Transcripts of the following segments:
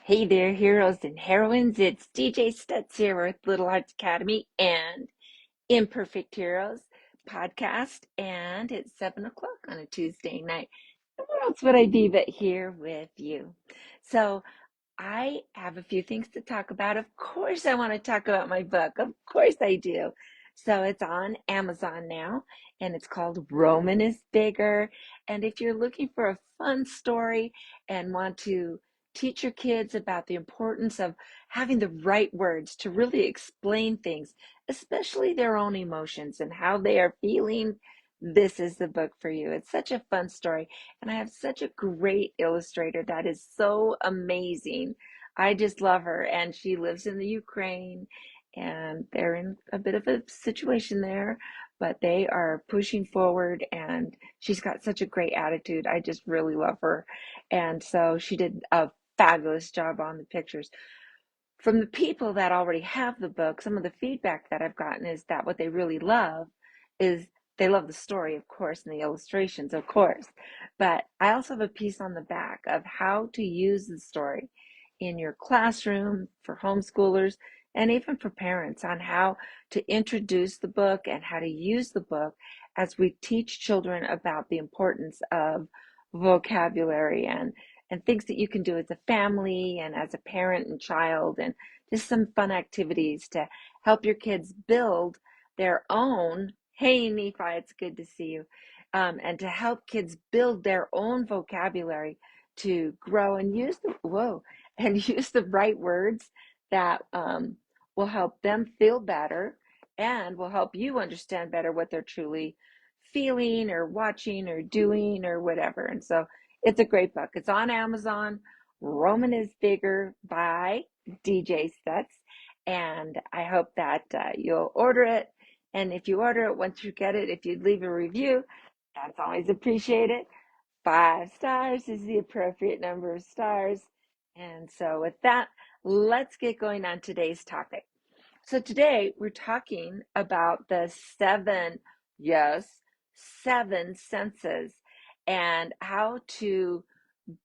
Hey there, heroes and heroines. It's DJ Stutz here with Little Hearts Academy and Imperfect Heroes podcast. And it's 7 o'clock on a Tuesday night. Where else would I be but here with you? So, I have a few things to talk about. Of course, I want to talk about my book. Of course, I do. So, it's on Amazon now, and it's called Roman is Bigger. And if you're looking for a fun story and want to teach your kids about the importance of having the right words to really explain things, especially their own emotions and how they are feeling, this is the book for you. It's such a fun story. And I have such a great illustrator that is so amazing. I just love her. And she lives in the Ukraine, and they're in a bit of a situation there, but they are pushing forward, and she's got such a great attitude. I just really love her. And so she did a fabulous job on the pictures. From the people that already have the book, some of the feedback that I've gotten is that what they really love is they love the story, of course, and the illustrations, of course. But I also have a piece on the back of how to use the story in your classroom for homeschoolers and even for parents on how to introduce the book and how to use the book as we teach children about the importance of vocabulary and things that you can do as a family and as a parent and child, and just some fun activities to help your kids build their own. Hey, Nephi, it's good to see you. And to help kids build their own vocabulary to grow and use the and use the right words that will help them feel better and will help you understand better what they're truly feeling or watching or doing or whatever. And so it's a great book. It's on Amazon. Roman is Bigger by DJ Stutz. And I hope that you'll order it. And if you order it, once you get it, if you'd leave a review, that's always appreciated. 5 stars is the appropriate number of stars. And so with that, let's get going on today's topic. So today we're talking about the seven, yes, seven senses and how to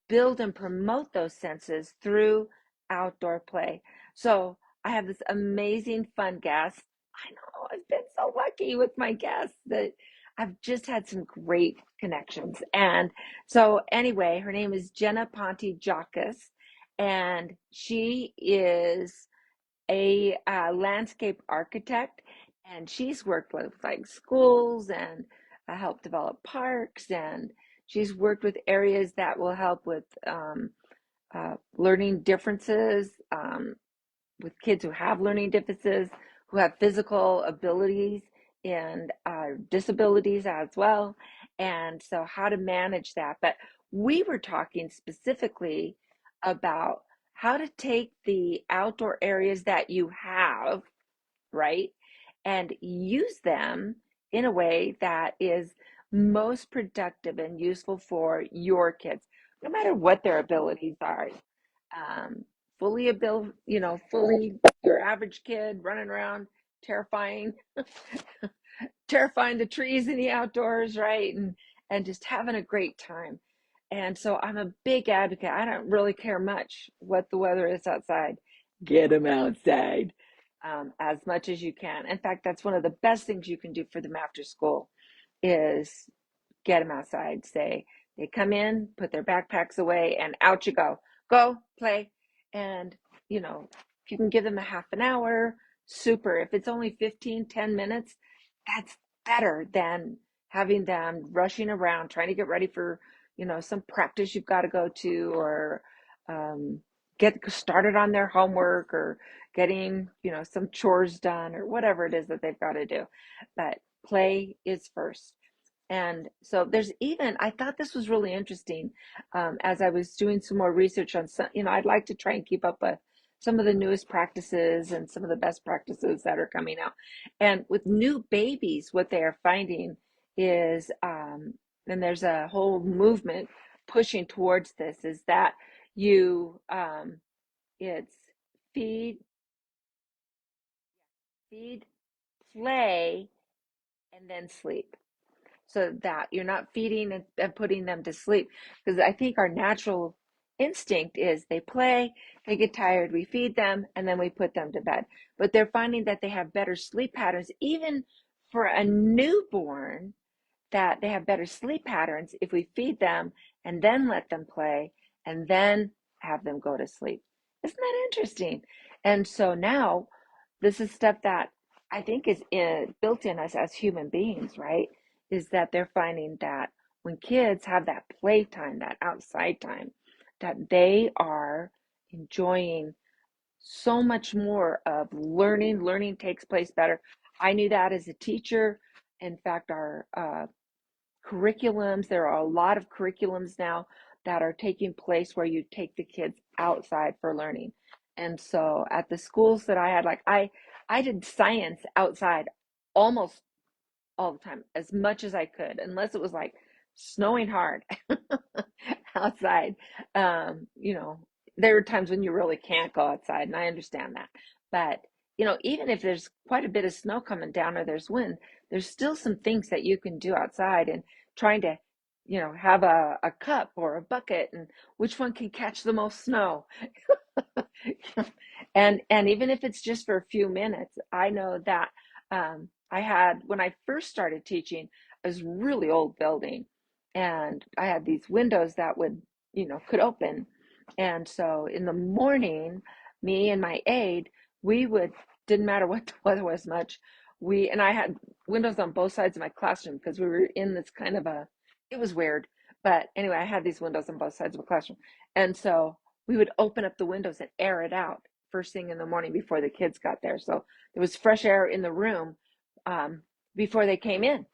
build and promote those senses through outdoor play. So I have this amazing fun guest. I know I've been so lucky with my guests that I've just had some great connections. And so anyway, her name is Jena Ponti Jauchius, and she is a landscape architect, and she's worked with like schools and helped develop parks, and she's worked with areas that will help with learning differences, with kids who have learning differences, who have physical abilities and disabilities as well, and so how to manage that. But we were talking specifically about how to take the outdoor areas that you have, right, and use them in a way that is most productive and useful for your kids, no matter what their abilities are. Um, fully your average kid running around terrifying, terrifying the trees in the outdoors, right? And just having a great time. And so I'm a big advocate. I don't really care much what the weather is outside. Get them outside as much as you can. In fact, that's one of the best things you can do for them after school is get them outside. Say they come in, put their backpacks away, and out you go. Go play. And, if you can give them a half an hour, super. If it's only 15, 10 minutes, that's better than having them rushing around trying to get ready for, some practice you've got to go to, or get started on their homework, or getting, some chores done, or whatever it is that they've got to do. But play is first. And so I thought this was really interesting, as I was doing some more research on some, I'd like to try and keep up with some of the newest practices and some of the best practices that are coming out. And with new babies, what they are finding is, and there's a whole movement pushing towards this, is that it's feed, feed, play, and then sleep, so that you're not feeding and putting them to sleep. Because I think our natural instinct is they play, they get tired, we feed them, and then we put them to bed. But they're finding that they have better sleep patterns, even for a newborn, that they have better sleep patterns if we feed them and then let them play and then have them go to sleep. Isn't that interesting? And so now this is stuff that I think is built in us as human beings, right? Is that they're finding that when kids have that playtime, that outside time, that they are enjoying so much more of learning. Learning takes place better. I knew that as a teacher. In fact, our curriculums, there are a lot of curriculums now that are taking place where you take the kids outside for learning. And so at the schools that I had, like I did science outside almost all the time, as much as I could, unless it was like snowing hard outside. You know, there are times when you really can't go outside, and I understand that. But, you know, even if there's quite a bit of snow coming down or there's wind, there's still some things that you can do outside, and trying to, you know, have a cup or a bucket and which one can catch the most snow. And even if it's just for a few minutes, I know that I had, when I first started teaching, a really old building, and I had these windows that would, you know, could open. And so in the morning, me and my aide, we would, didn't matter what the weather was much, and I had windows on both sides of my classroom because we were in this kind of a, it was weird. But anyway, I had these windows on both sides of the classroom. And so we would open up the windows and air it out first thing in the morning before the kids got there. So there was fresh air in the room before they came in.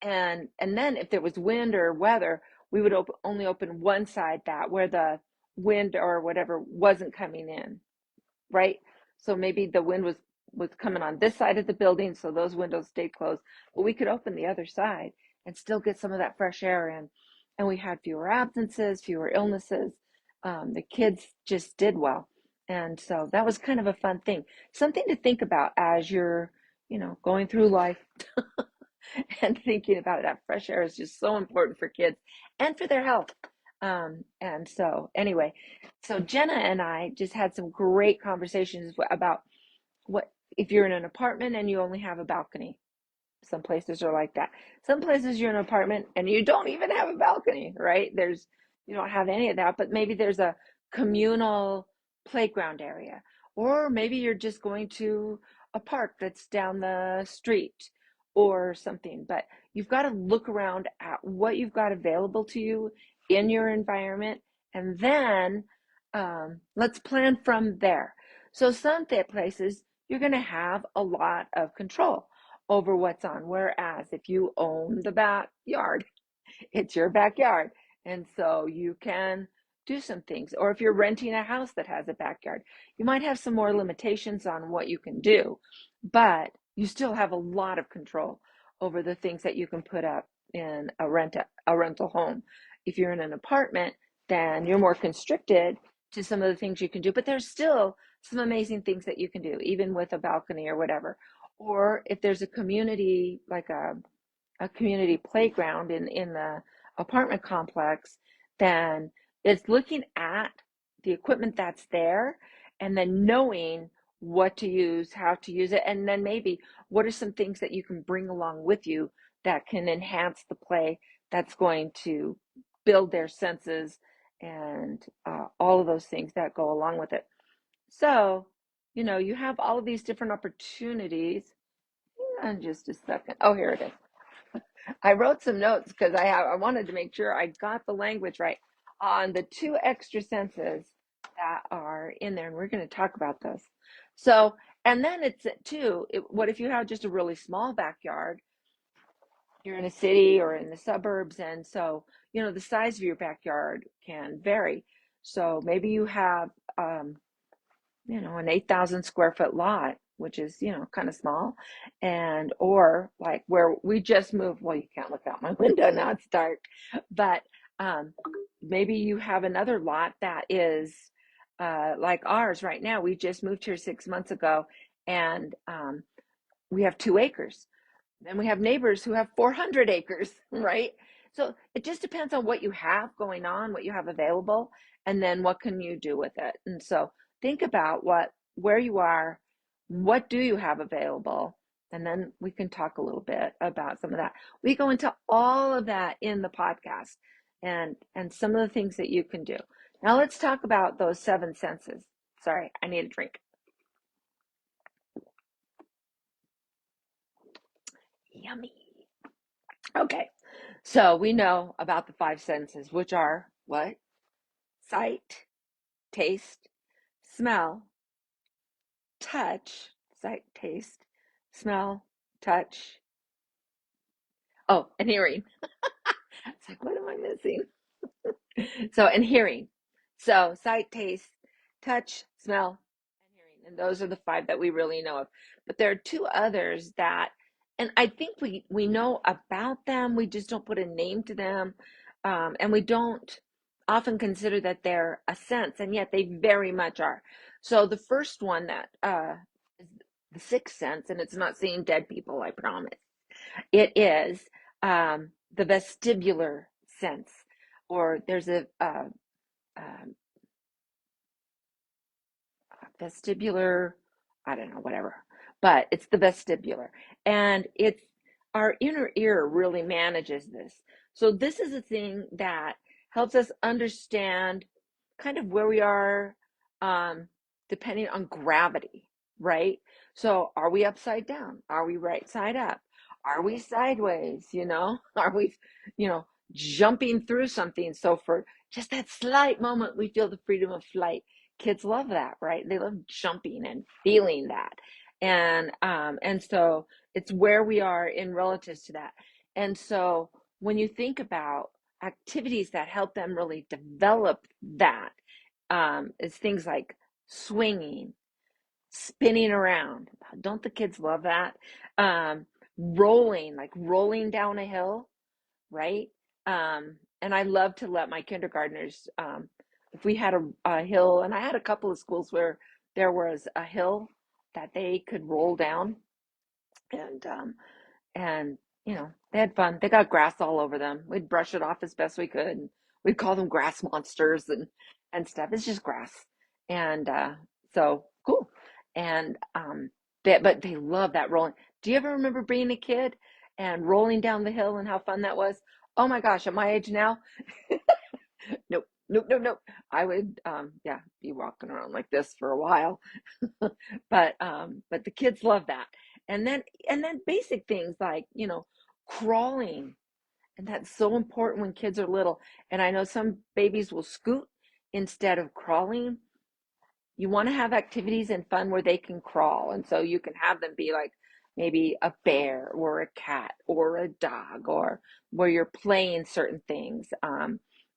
And then if there was wind or weather, we would only open one side, that where the wind or whatever wasn't coming in, right? So maybe the wind was coming on this side of the building, so those windows stayed closed, but we could open the other side and still get some of that fresh air in. And we had fewer absences, fewer illnesses. The kids just did well. And so that was kind of a fun thing, something to think about as you're, you know, going through life and thinking about it. That fresh air is just so important for kids and for their health. And so anyway, so Jenna and I just had some great conversations about what if you're in an apartment and you only have a balcony. Some places are like that. Some places you're in an apartment and you don't even have a balcony, right? You don't have any of that, but maybe there's a communal playground area, or maybe you're just going to a park that's down the street or something. But you've got to look around at what you've got available to you in your environment, and then let's plan from there. So some places you're going to have a lot of control over what's on. Whereas if you own the backyard, it's your backyard. And so you can do some things. Or if you're renting a house that has a backyard, you might have some more limitations on what you can do, but you still have a lot of control over the things that you can put up in a rental home. If you're in an apartment, then you're more constricted to some of the things you can do, but there's still some amazing things that you can do, even with a balcony or whatever. Or if there's a community, like a community playground in the apartment complex, then it's looking at the equipment that's there and then knowing what to use, how to use it, and then maybe what are some things that you can bring along with you that can enhance the play, that's going to build their senses and all of those things that go along with it. So, you know, you have all of these different opportunities. Hang on just a second. Oh, here it is. I wrote some notes because I wanted to make sure I got the language right on the two extra senses that are in there, and we're going to talk about those. So, and then it's too, what if you have just a really small backyard? You're in a city or in the suburbs, and so, you know, the size of your backyard can vary. So maybe you have you know, an 8,000 square foot lot, which is, you know, kind of small. And, or like where we just moved, well, you can't look out my window now, it's dark, but maybe you have another lot that is like ours right now. We just moved here 6 months ago, and we have 2 acres. And we have neighbors who have 400 acres, right? So it just depends on what you have going on, what you have available, and then what can you do with it? And so think about where you are, what do you have available, and then we can talk a little bit about some of that. We go into all of that in the podcast and some of the things that you can do. Now let's talk about those seven senses. Sorry, I need a drink. Yummy. Okay, so we know about the five senses, which are what? Sight, taste, smell, touch, sight, taste, smell, touch. Oh, and hearing. It's like, what am I missing? So, and hearing. So, sight, taste, touch, smell, and hearing. And those are the five that we really know of. But there are two others that, and I think we know about them. We just don't put a name to them. And we don't often consider that they're a sense, and yet they very much are. So, the first one that is the sixth sense, and it's not seeing dead people, I promise. It is the vestibular sense, or there's um, vestibular, I don't know, whatever, but it's the vestibular. And it's our inner ear really manages this. So this is a thing that helps us understand kind of where we are, um, depending on gravity, right? So are we upside down? Are we right side up? Are we sideways? Are we, you know, jumping through something? So for just that slight moment, we feel the freedom of flight. Kids love that, right? They love jumping and feeling that. And so it's where we are in relatives to that. And so when you think about activities that help them really develop that, is things like swinging, spinning around. Don't the kids love that? Rolling, like rolling down a hill, right? And I love to let my kindergartners, if we had a hill, and I had a couple of schools where there was a hill that they could roll down, and and they had fun. They got grass all over them. We'd brush it off as best we could, and we'd call them grass monsters and stuff. It's just grass, and so cool. And but they love that rolling. Do you ever remember being a kid and rolling down the hill and how fun that was? Oh my gosh, at my age now, nope, nope, nope, nope. I would, yeah, be walking around like this for a while. But the kids love that. And then basic things like, crawling. And that's so important when kids are little. And I know some babies will scoot instead of crawling. You want to have activities and fun where they can crawl. And so you can have them be like maybe a bear or a cat or a dog, or where you're playing certain things,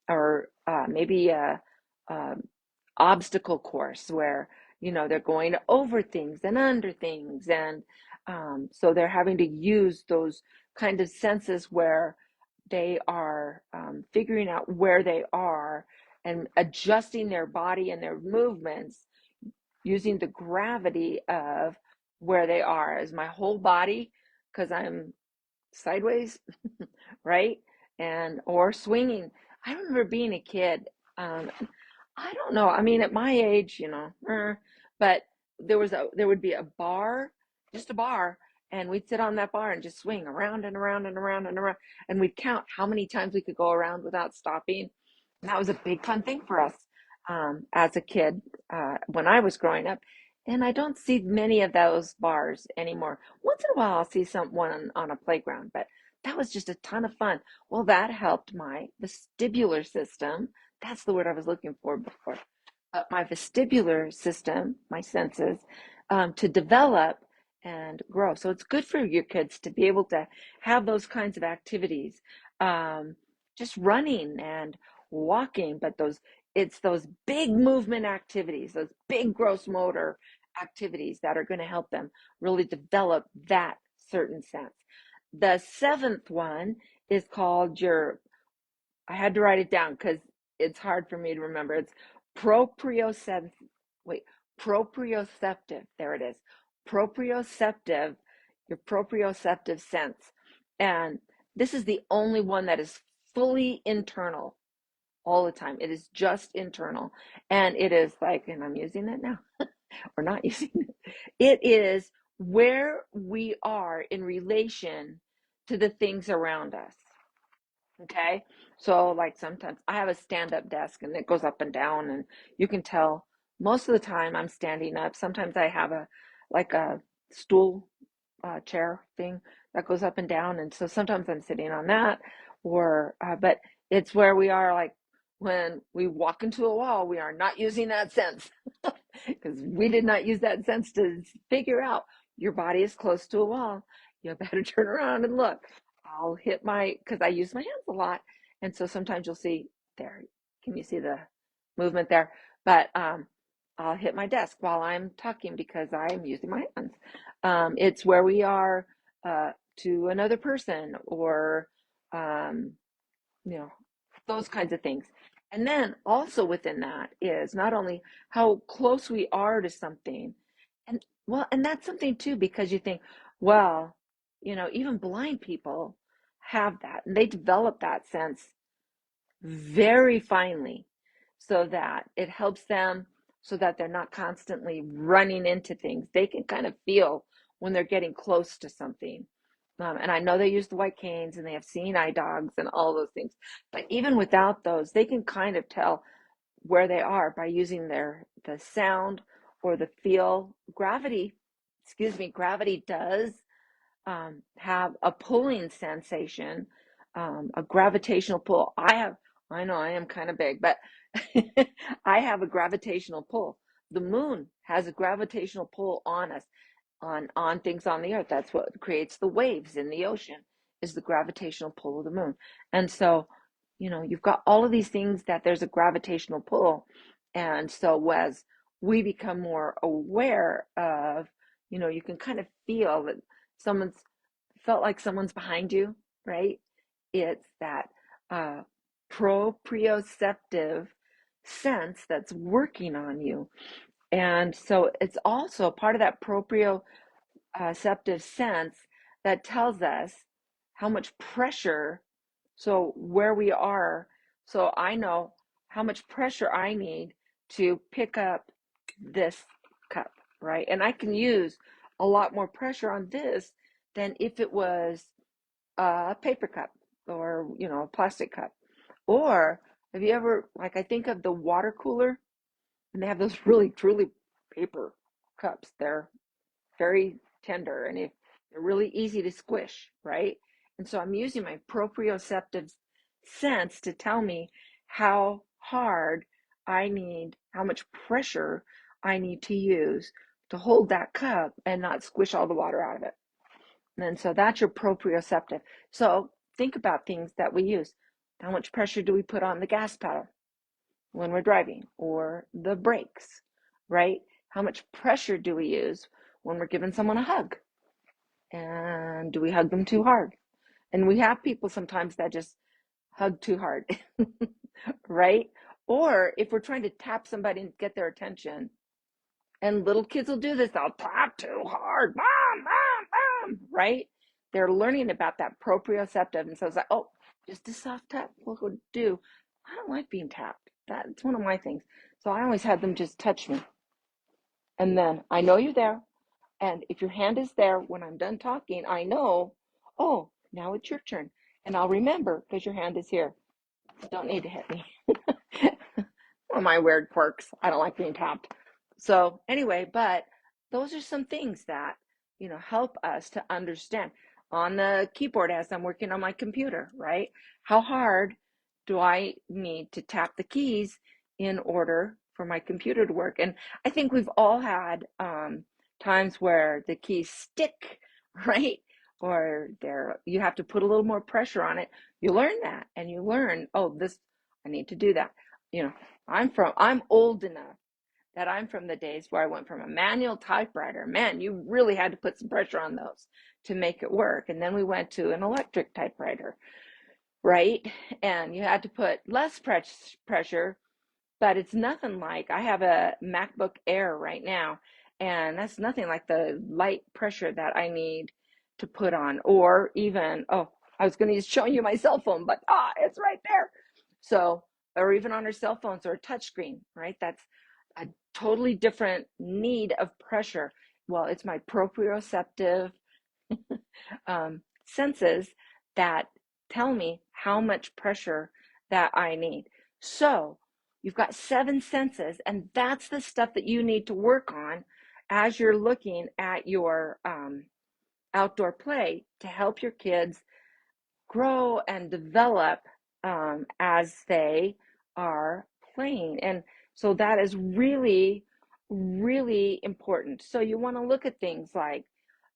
or maybe a obstacle course where, they're going over things and under things. And so they're having to use those kind of senses where they are figuring out where they are and adjusting their body and their movements using the gravity of where they are as my whole body, because I'm sideways, right? And or swinging. I remember being a kid. I don't know. I mean, at my age, but there would be a bar, just a bar, and we'd sit on that bar and just swing around and around and around and around, and we'd count how many times we could go around without stopping. And that was a big fun thing for us, as a kid, when I was growing up. And I don't see many of those bars anymore. Once in a while, I'll see someone on a playground, but that was just a ton of fun. Well, that helped my vestibular system. That's the word I was looking for before. My vestibular system, my senses, to develop and grow. So it's good for your kids to be able to have those kinds of activities, just running and walking, but it's those big movement activities, those big gross motor activities that are going to help them really develop that certain sense. The seventh one is called I had to write it down because it's hard for me to remember. It's proprioceptive. Wait, proprioceptive. There it is. Proprioceptive, your proprioceptive sense. And this is the only one that is fully internal. all the time. It is just internal. And it is like, and I'm using it now or not using it. It is where we are in relation to the things around us. Okay. So like sometimes I have a stand-up desk and it goes up and down and you can tell most of the time I'm standing up. Sometimes I have a like a stool chair thing that goes up and down. And so sometimes I'm sitting on that or but it's where we are like when we walk into a wall, we are not using that sense because we did not use that sense to figure out your body is close to a wall. You better turn around and look. I'll hit my, because I use my hands a lot. And so sometimes you'll see there, can you see the movement there? But I'll hit my desk while I'm talking because I'm using my hands. It's where we are to another person or, um, you know, those kinds of things. And then also within that is not only how close we are to something, and well, and that's something too, because you think, well, even blind people have that, and they develop that sense very finely so that it helps them so that they're not constantly running into things. They can kind of feel when they're getting close to something. And I know they use the white canes and they have seeing eye dogs and all those things. But even without those, they can kind of tell where they are by using the sound or the feel. Gravity does have a pulling sensation, a gravitational pull. I know I am kind of big, but I have a gravitational pull. The moon has a gravitational pull on us, on things on the earth. That's what creates the waves in the ocean, is the gravitational pull of the moon. And so, you've got all of these things that there's a gravitational pull. And so as we become more aware of, you can kind of feel that someone's felt like someone's behind you, right? It's that uh, proprioceptive sense that's working on you. And so it's also part of that proprioceptive sense that tells us how much pressure, so where we are. So I know how much pressure I need to pick up this cup, right? And I can use a lot more pressure on this than if it was a paper cup or, a plastic cup. Or have you ever, like, I think of the water cooler and they have those really, truly paper cups. They're very tender and they're really easy to squish, right? And so I'm using my proprioceptive sense to tell me how hard how much pressure I need to use to hold that cup and not squish all the water out of it. And so that's your proprioceptive. So think about things that we use. How much pressure do we put on the gas pedal when we're driving or the brakes, right? How much pressure do we use when we're giving someone a hug? And do we hug them too hard? And we have people sometimes that just hug too hard, right? Or if we're trying to tap somebody and get their attention, and little kids will do this, they'll tap too hard, mom, mom, mom, right? They're learning about that proprioceptive. And so it's like, oh, just a soft tap will do. I don't like being tapped. That's one of my things. So I always have them just touch me. And then I know you're there. And if your hand is there when I'm done talking, I know, oh, now it's your turn. And I'll remember because your hand is here. You don't need to hit me. One of my weird quirks. I don't like being tapped. So anyway, but those are some things that, help us to understand on the keyboard as I'm working on my computer, right? How hard do I need to tap the keys in order for my computer to work? And I think we've all had times where the keys stick, right? Or you have to put a little more pressure on it. You learn that and you learn, oh, I need to do that. I'm old enough that I'm from the days where I went from a manual typewriter. Man, you really had to put some pressure on those to make it work. And then we went to an electric typewriter, right? And you had to put less pressure, but it's nothing like, I have a MacBook Air right now, and that's nothing like the light pressure that I need to put on. Or even, oh, I was going to show you my cell phone, but it's right there. So or even on our cell phones or a touch screen, right? That's a totally different need of pressure. Well, it's my proprioceptive senses that tell me how much pressure that I need. So you've got 7 senses, and that's the stuff that you need to work on as you're looking at your outdoor play to help your kids grow and develop as they are playing. And so that is really, really important. So you want to look at things like,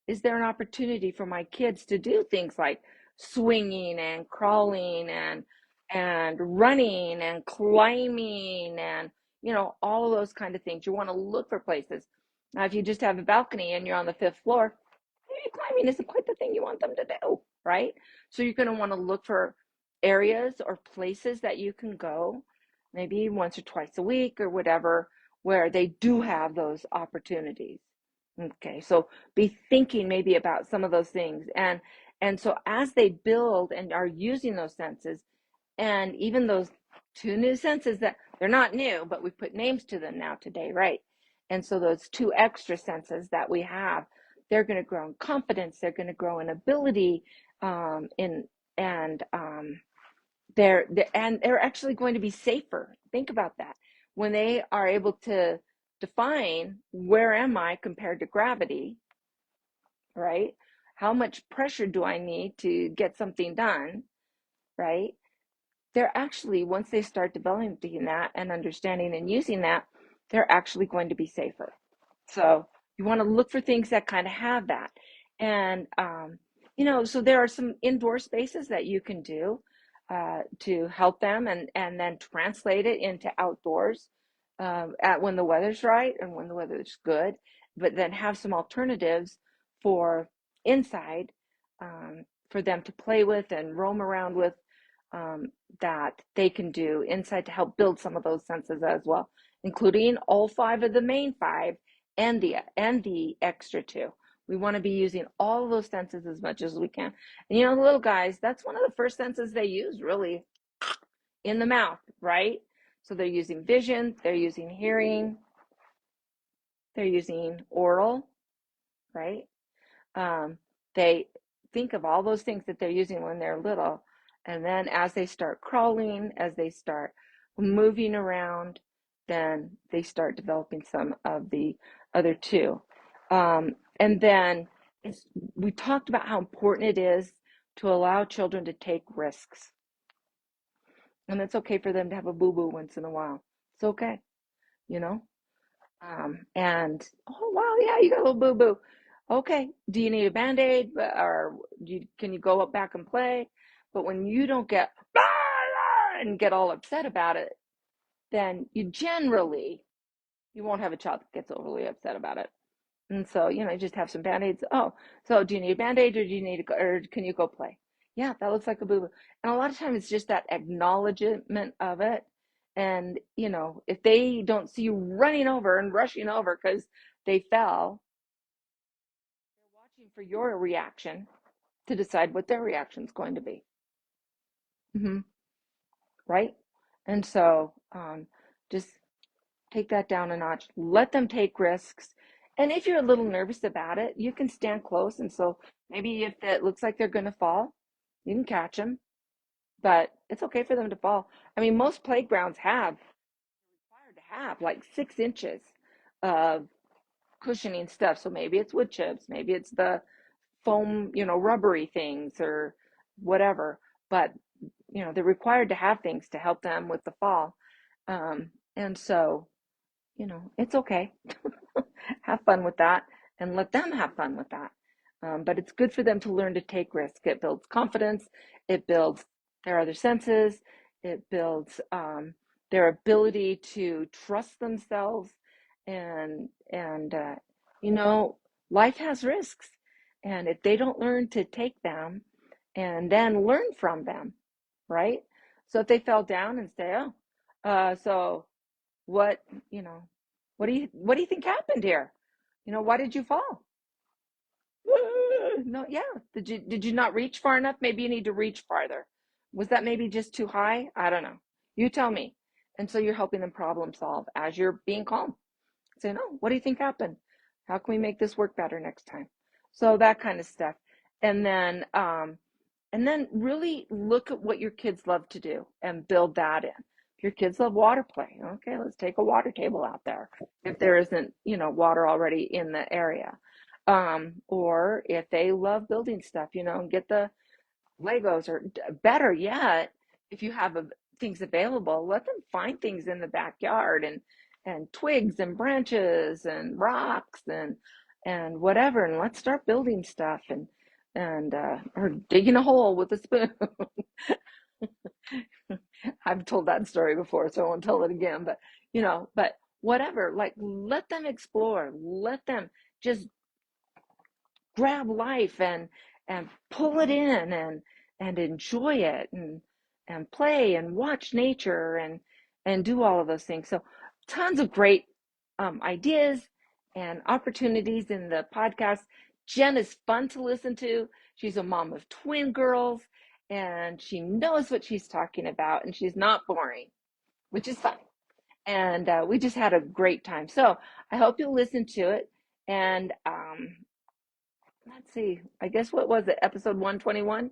is there an opportunity for my kids to do things like swinging and crawling and running and climbing and all of those kind of things? You want to look for places. Now, if you just have a balcony and you're on the 5th floor, maybe climbing isn't quite the thing you want them to do, right? So you're going to want to look for areas or places that you can go, maybe once or twice a week or whatever, where they do have those opportunities. Okay, so be thinking maybe about some of those things. And so as they build and are using those senses, and even those 2 new senses that they're not new, but we put names to them now today, right? And so those 2 extra senses that we have, they're going to grow in confidence, they're going to grow in ability, in and they're actually going to be safer. Think about that. When they are able to define where am I compared to gravity, right? How much pressure do I need to get something done, right? They're actually, once they start developing that and understanding and using that, they're actually going to be safer. So you want to look for things that kind of have that. And, so there are some indoor spaces that you can do to help them and then translate it into outdoors at when the weather's right and when the weather's good, but then have some alternatives for inside for them to play with and roam around with that they can do inside to help build some of those senses as well, including all 5 of the main 5 and the extra 2. We want to be using all of those senses as much as we can. And the little guys, that's one of the first senses they use, really, in the mouth, right? So they're using vision, they're using hearing, they're using oral, right? They think of all those things that they're using when they're little, and then as they start crawling, as they start moving around, then they start developing some of the other 2. And then we talked about how important it is to allow children to take risks. And it's okay for them to have a boo-boo once in a while. It's okay, you know? And oh wow, yeah, you got a little boo boo. Okay, do you need a band-aid or can you go up back and play? But when you don't get and get all upset about it, then you won't have a child that gets overly upset about it. And so, just have some band-aids. Oh, so do you need a band-aid or can you go play? Yeah, that looks like a boo-boo. And a lot of times it's just that acknowledgement of it. And, if they don't see you running over and rushing over because they fell, they're watching for your reaction to decide what their reaction is going to be. Hmm. Right? And so just take that down a notch. Let them take risks. And if you're a little nervous about it, you can stand close. And so maybe if it looks like they're going to fall, you can catch them. But it's okay for them to fall. I mean, most playgrounds required to have like 6 inches of cushioning stuff. So maybe it's wood chips, maybe it's the foam, rubbery things or whatever. But, they're required to have things to help them with the fall. And so, it's okay. Have fun with that and let them have fun with that. But it's good for them to learn to take risks. It builds confidence. It builds their other senses. It builds their ability to trust themselves. And life has risks. And if they don't learn to take them and then learn from them, right? So if they fell down and say, oh, so what, what do you think happened here? Why did you fall? No, yeah. Did you not reach far enough? Maybe you need to reach farther. Was that maybe just too high? I don't know. You tell me. And so you're helping them problem solve as you're being calm. Saying, oh, what do you think happened? How can we make this work better next time? So that kind of stuff. And then really look at what your kids love to do and build that in. If your kids love water play, okay, let's take a water table out there if there isn't, water already in the area. Or if they love building stuff, and get the Legos, or better yet, if you have things available, let them find things in the backyard and twigs and branches and rocks and whatever, and let's start building stuff and or digging a hole with a spoon. I've told that story before, so I won't tell it again, but whatever, like let them explore, let them just grab life and pull it in and enjoy it and play and watch nature and do all of those things. So tons of great ideas and opportunities in the podcast. Jen is fun to listen to. She's a mom of twin girls and she knows what she's talking about, and she's not boring, which is fun. And we just had a great time. So I hope you'll listen to it. And let's see, I guess, what was it, episode 121?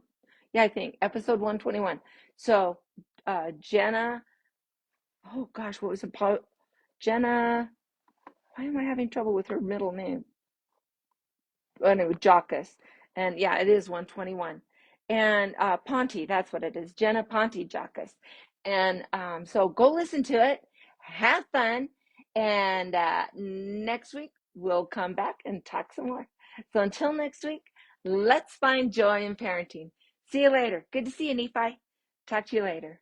Yeah, I think episode 121. So Jena, oh gosh, what was it? Jena, why am I having trouble with her middle name? Anyway, Jockus. And yeah, it is 121. And Ponti, that's what it is. Jena Ponti Jauchius. And so go listen to it, have fun, and next week we'll come back and talk some more. So until next week, let's find joy in parenting. See you later. Good to see you, Nephi. Talk to you later.